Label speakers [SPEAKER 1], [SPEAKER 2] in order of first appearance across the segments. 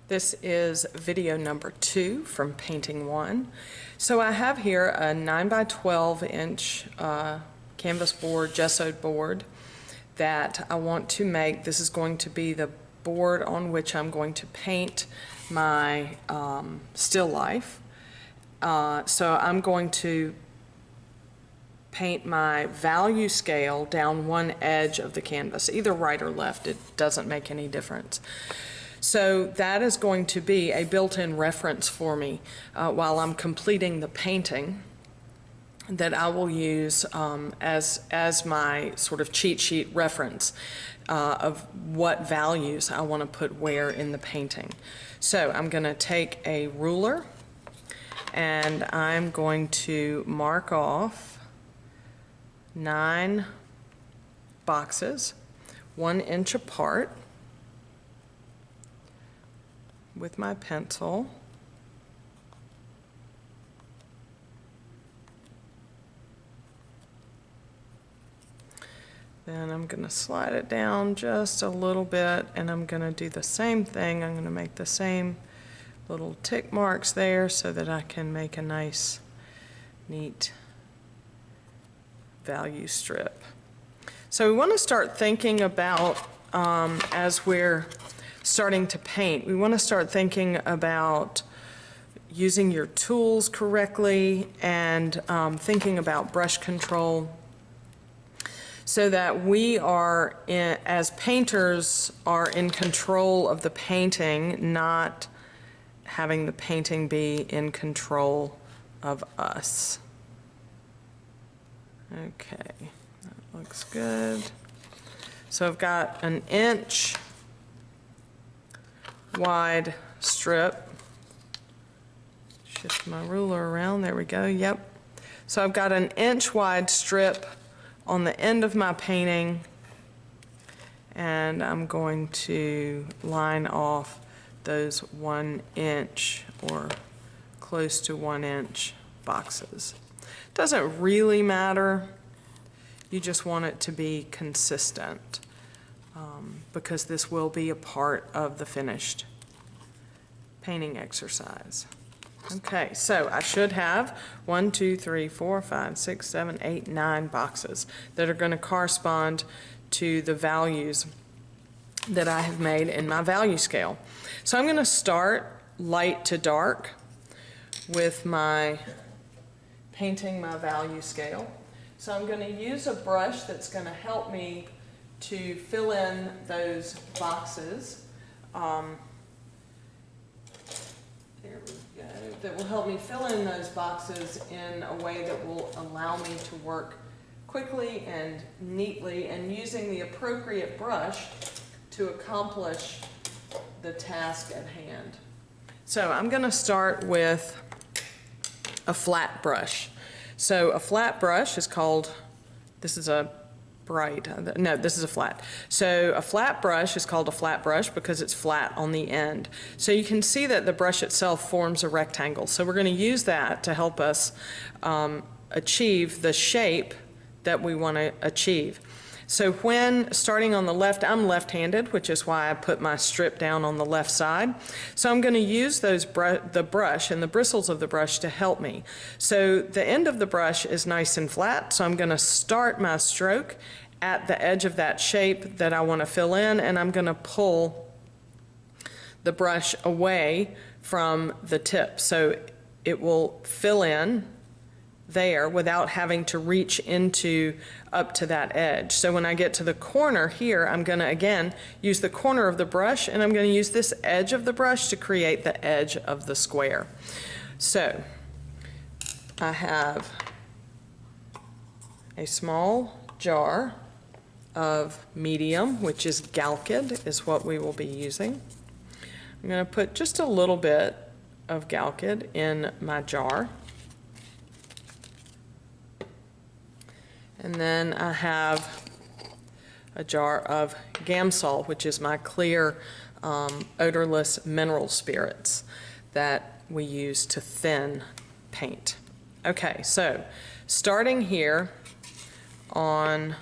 [SPEAKER 1] This is video number 2 from Painting 1. So I have here a 9 by 12 inch canvas board, gessoed board that I want to make. This is going to be the board on which I'm going to paint my still life. So I'm going to paint my value scale down one edge of the canvas, either right or left. It doesn't make any difference. So that is going to be a built-in reference for me while I'm completing the painting that I will use as my sort of cheat sheet reference of what values I want to put where in the painting. So I'm going to take a ruler and I'm going to mark off 9 boxes 1 inch apart with my pencil. Then I'm going to slide it down just a little bit, and I'm going to do the same thing. I'm going to make the same little tick marks there so that I can make a nice, neat value strip. So we want to start thinking about, as we're starting to paint, we want to start thinking about using your tools correctly and thinking about brush control so that we are, as painters, are in control of the painting, not having the painting be in control of us. Okay, that looks good. So I've got an inch wide strip. Shift my ruler around, there we go, yep. So I've got an inch wide strip on the end of my painting, and I'm going to line off those 1 inch or close to 1 inch boxes. Doesn't really matter, you just want it to be consistent because this will be a part of the finished painting exercise. Okay, so I should have 1, 2, 3, 4, 5, 6, 7, 8, 9 boxes that are going to correspond to the values that I have made in my value scale. So I'm going to start light to dark with my painting my value scale. So I'm going to use a brush that's going to help me to fill in those boxes. There we go. That will help me fill in those boxes in a way that will allow me to work quickly and neatly and using the appropriate brush to accomplish the task at hand. So I'm going to start with a flat brush. So a flat brush is called, this is a bright, no, this is a flat. So a flat brush is called a flat brush because it's flat on the end. So you can see that the brush itself forms a rectangle. So we're going to use that to help us achieve the shape that we want to achieve. So when starting on the left, I'm left-handed, which is why I put my strip down on the left side. So I'm going to use those the brush and the bristles of the brush to help me. So the end of the brush is nice and flat, so I'm going to start my stroke at the edge of that shape that I want to fill in, and I'm going to pull the brush away from the tip. So it will fill in there without having to reach into up to that edge. So when I get to the corner here, I'm going to again use the corner of the brush, and I'm going to use this edge of the brush to create the edge of the square. So I have a small jar of medium, which is Galkyd, is what we will be using. I'm going to put just a little bit of Galkyd in my jar. And then I have a jar of Gamsol, which is my clear, odorless mineral spirits that we use to thin paint. Okay, so starting here on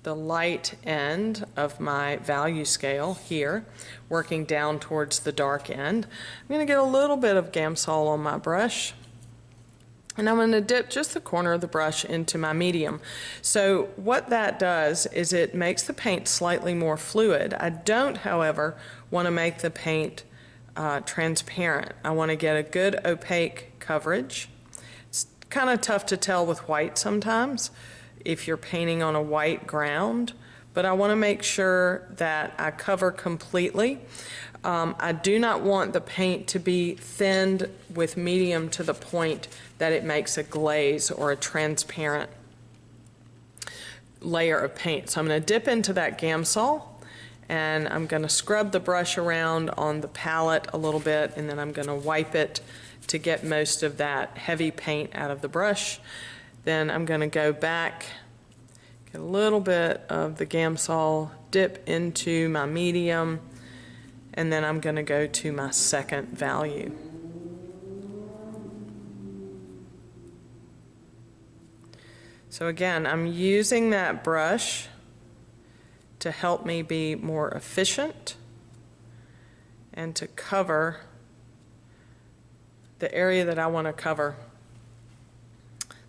[SPEAKER 1] the light end of my value scale here, working down towards the dark end. I'm going to get a little bit of Gamsol on my brush, and I'm going to dip just the corner of the brush into my medium. So what that does is it makes the paint slightly more fluid. I don't, however, want to make the paint transparent. I want to get a good opaque coverage. It's kind of tough to tell with white sometimes if you're painting on a white ground, but I want to make sure that I cover completely. I do not want the paint to be thinned with medium to the point that it makes a glaze or a transparent layer of paint. So I'm going to dip into that Gamsol, and I'm going to scrub the brush around on the palette a little bit, and then I'm going to wipe it to get most of that heavy paint out of the brush. Then I'm going to go back, get a little bit of the Gamsol, dip into my medium, and then I'm going to go to my second value. So again, I'm using that brush to help me be more efficient and to cover the area that I want to cover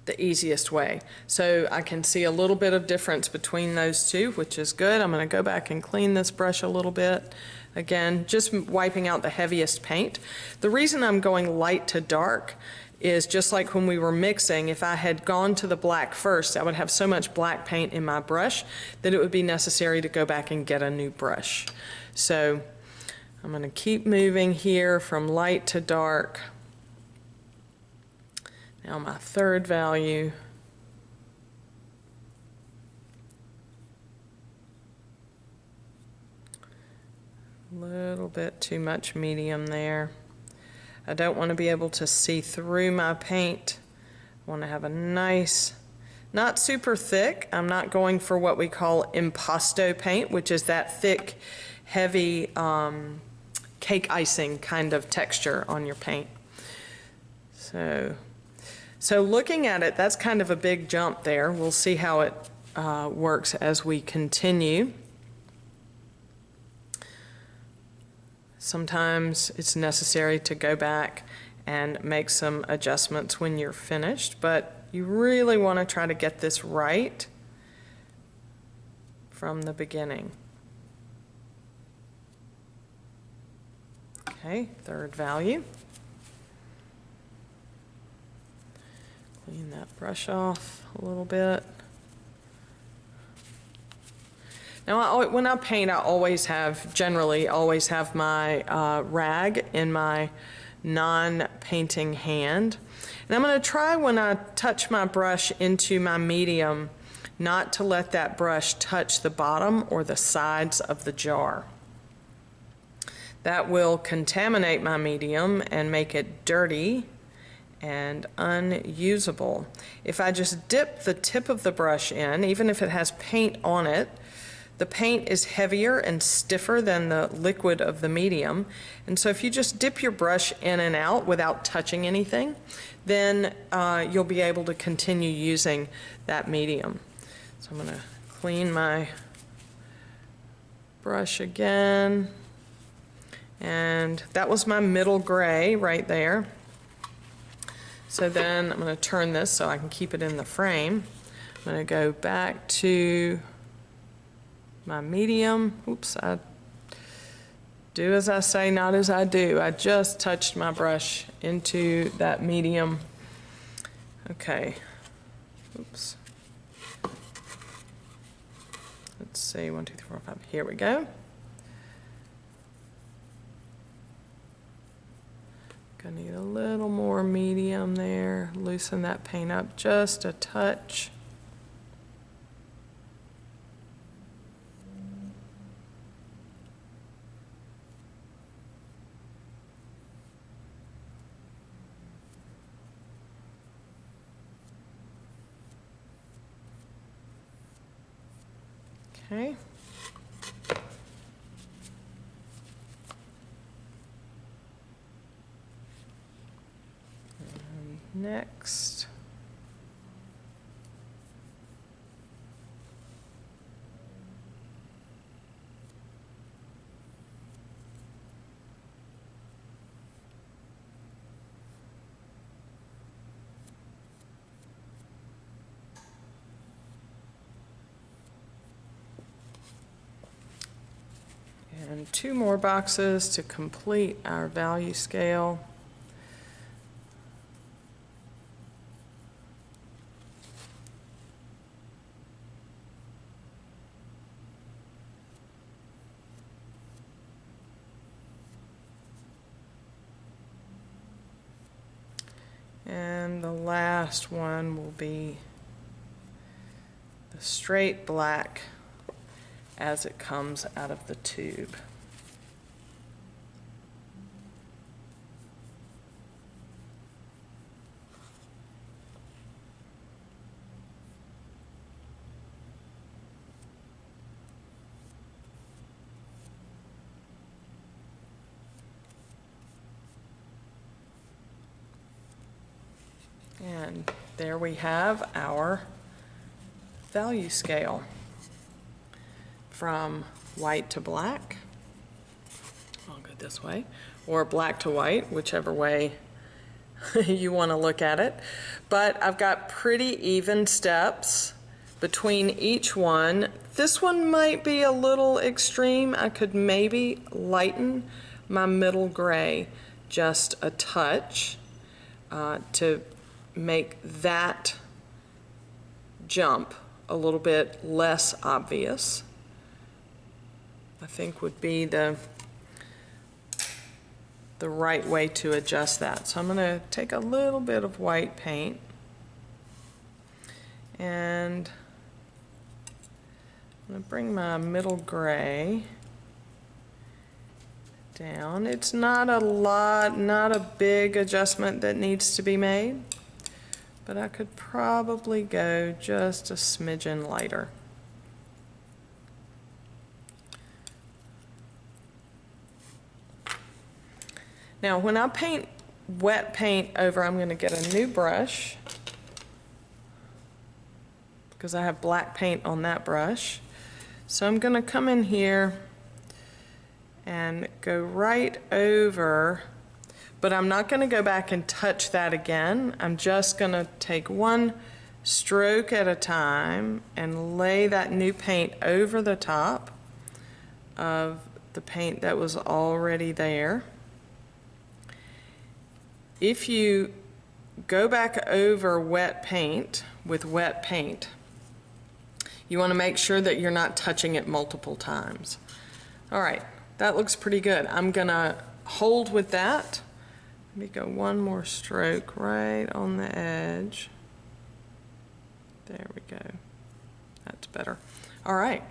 [SPEAKER 1] the easiest way. So I can see a little bit of difference between those two, which is good. I'm going to go back and clean this brush a little bit. Again, just wiping out the heaviest paint. The reason I'm going light to dark is just like when we were mixing, if I had gone to the black first, I would have so much black paint in my brush that it would be necessary to go back and get a new brush. So I'm going to keep moving here from light to dark. Now my third value. A little bit too much medium there. I don't want to be able to see through my paint. I want to have a nice, not super thick. I'm not going for what we call impasto paint, which is that thick, heavy cake icing kind of texture on your paint. So looking at it, that's kind of a big jump there. We'll see how it works as we continue. Sometimes it's necessary to go back and make some adjustments when you're finished, but you really want to try to get this right from the beginning. Okay, third value. Clean that brush off a little bit. Now, when I paint, I generally always have my rag in my non-painting hand. And I'm going to try when I touch my brush into my medium not to let that brush touch the bottom or the sides of the jar. That will contaminate my medium and make it dirty and unusable. If I just dip the tip of the brush in, even if it has paint on it, the paint is heavier and stiffer than the liquid of the medium. And so if you just dip your brush in and out without touching anything, then you'll be able to continue using that medium. So I'm going to clean my brush again. And that was my middle gray right there. So then I'm going to turn this so I can keep it in the frame. I'm going to go back to my medium. Oops, I do as I say, not as I do. I just touched my brush into that medium. Okay. Oops. Let's see, 1, 2, 3, 4, 5. Here we go. Gonna need a little more medium there. Loosen that paint up just a touch. Okay. And next. And 2 more boxes to complete our value scale. And the last one will be the straight black as it comes out of the tube. And there we have our value scale from white to black. I'll go this way, or black to white, whichever way you want to look at it. But I've got pretty even steps between each one. This one might be a little extreme. I could maybe lighten my middle gray just a touch to make that jump a little bit less obvious. I think would be the right way to adjust that. So I'm going to take a little bit of white paint and I'm going to bring my middle gray down. It's not a lot, not a big adjustment that needs to be made, but I could probably go just a smidgen lighter. Now when I paint wet paint over, I'm going to get a new brush because I have black paint on that brush. So I'm going to come in here and go right over, but I'm not going to go back and touch that again. I'm just going to take one stroke at a time and lay that new paint over the top of the paint that was already there. If you go back over wet paint with wet paint, you want to make sure that you're not touching it multiple times. All right, that looks pretty good. I'm going to hold with that. Let me go one more stroke right on the edge. There we go. That's better. All right,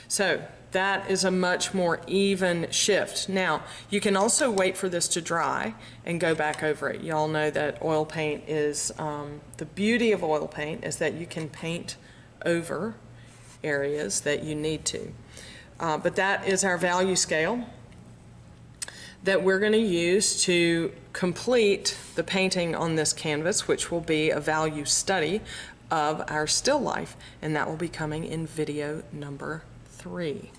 [SPEAKER 1] so that is a much more even shift. Now, you can also wait for this to dry and go back over it. Y'all know that oil paint is, the beauty of oil paint is that you can paint over areas that you need to. But that is our value scale that we're going to use to complete the painting on this canvas, which will be a value study of our still life, and that will be coming in video number 3.